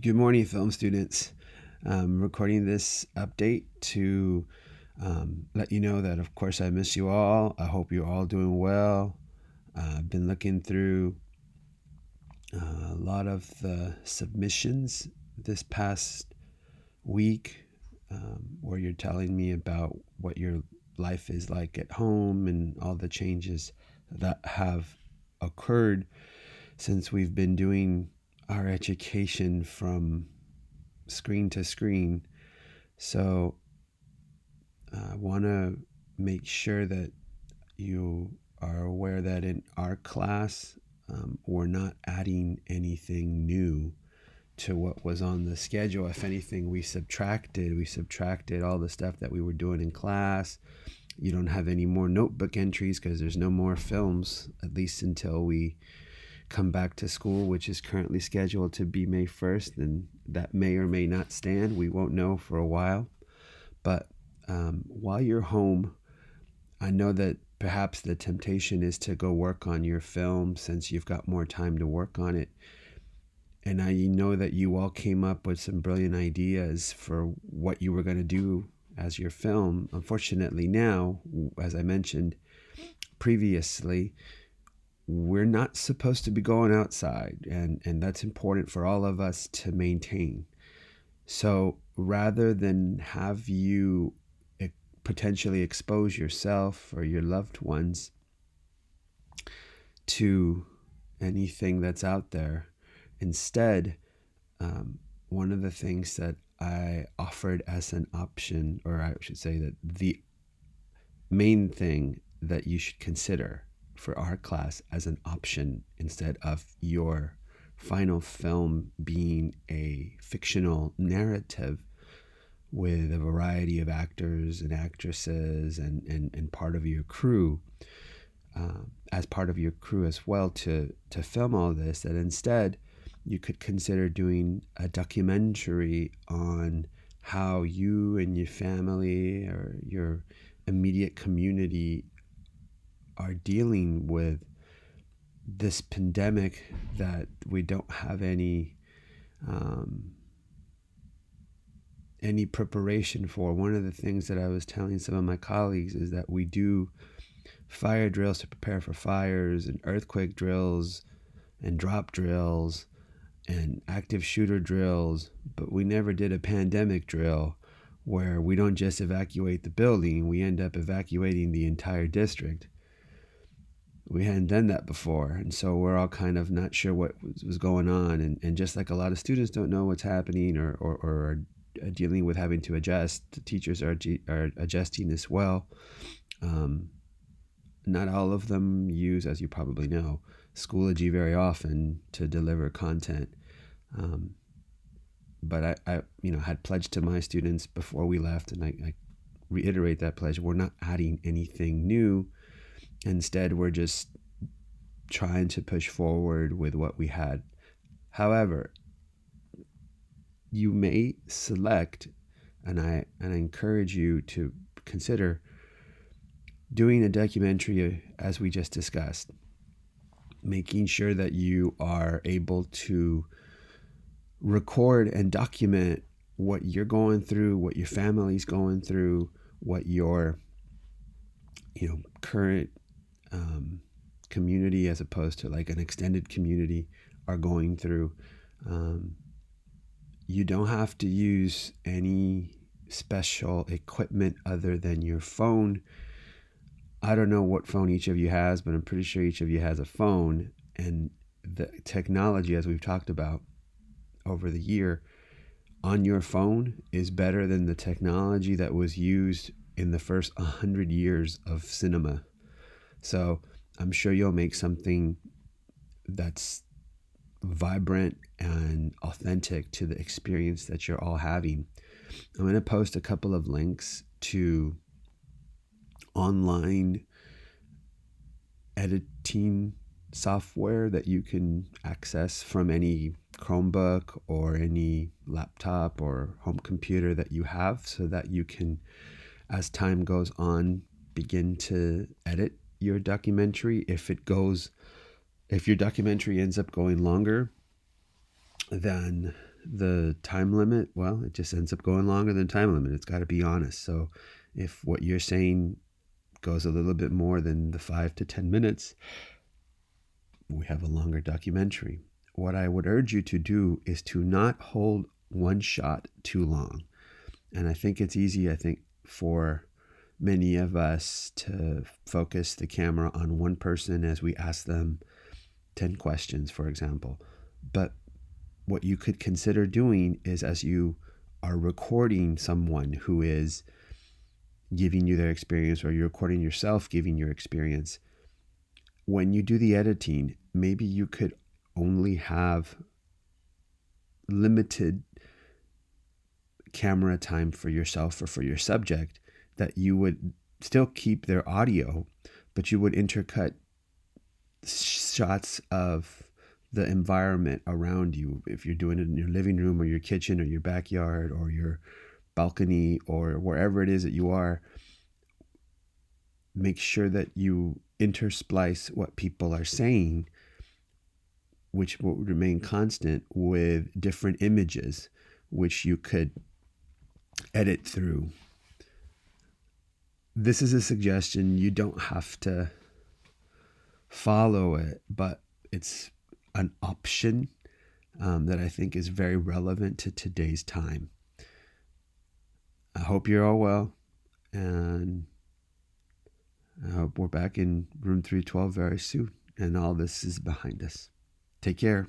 Good morning, film students. I'm recording this update to let you know that, of course, I miss you all. I hope you're all doing well. I've been looking through a lot of the submissions this past week where you're telling me about what your life is like at home and all the changes that have occurred since we've been doing our education from screen to screen. So I want to make sure that you are aware that in our class, we're not adding anything new to what was on the schedule. If anything, we subtracted all the stuff that we were doing in class. You don't have any more notebook entries because there's no more films, at least until we come back to school, which is currently scheduled to be May 1st, and that may or may not stand. We won't know for a while. But while you're home, I know that perhaps the temptation is to go work on your film since you've got more time to work on it. And I know that you all came up with some brilliant ideas for what you were going to do as your film. Unfortunately, now, as I mentioned previously, we're not supposed to be going outside, and that's important for all of us to maintain. So rather than have you potentially expose yourself or your loved ones to anything that's out there, instead, one of the things that I offered as an option, or I should say that the main thing that you should consider for our class as an option instead of your final film being a fictional narrative with a variety of actors and actresses and part of your crew, as part of your crew as well to film all this, that instead you could consider doing a documentary on how you and your family or your immediate community are dealing with this pandemic that we don't have any preparation for. One of the things that I was telling some of my colleagues is that we do fire drills to prepare for fires and earthquake drills and drop drills and active shooter drills, but we never did a pandemic drill where we don't just evacuate the building, we end up evacuating the entire district. We hadn't done that before, and so we're all kind of not sure what was going on, and just like a lot of students don't know what's happening or are dealing with having to adjust, the teachers are adjusting as well. Not all of them use, as you probably know, Schoology very often to deliver content. But I had pledged to my students before we left, and I reiterate that pledge. We're not adding anything new. Instead, we're just trying to push forward with what we had. However, you may select, and I encourage you to consider doing a documentary as we just discussed, making sure that you are able to record and document what you're going through, what your family's going through, what your current community, as opposed to like an extended community, are going through. You don't have to use any special equipment other than your phone. I don't know what phone each of you has, but I'm pretty sure each of you has a phone. And the technology, as we've talked about over the year, on your phone is better than the technology that was used in the first 100 years of cinema. So I'm sure you'll make something that's vibrant and authentic to the experience that you're all having. I'm going to post a couple of links to online editing software that you can access from any Chromebook or any laptop or home computer that you have, so that you can, as time goes on, begin to edit your documentary. If your documentary ends up going longer than the time limit, well, it just ends up going longer than time limit. It's got to be honest. So if what you're saying goes a little bit more than the 5 to 10 minutes, we have a longer documentary. What I would urge you to do is to not hold one shot too long. And I think it's easy, for many of us to focus the camera on one person as we ask them 10 questions, for example. But what you could consider doing is, as you are recording someone who is giving you their experience, or you're recording yourself giving your experience, when you do the editing, maybe you could only have limited camera time for yourself or for your subject, that you would still keep their audio, but you would intercut shots of the environment around you. If you're doing it in your living room or your kitchen or your backyard or your balcony or wherever it is that you are, make sure that you intersplice what people are saying, which will remain constant, with different images, which you could edit through. This is a suggestion. You don't have to follow it, but it's an option that I think is very relevant to today's time. I hope you're all well, and I hope we're back in room 312 very soon, and all this is behind us. Take care.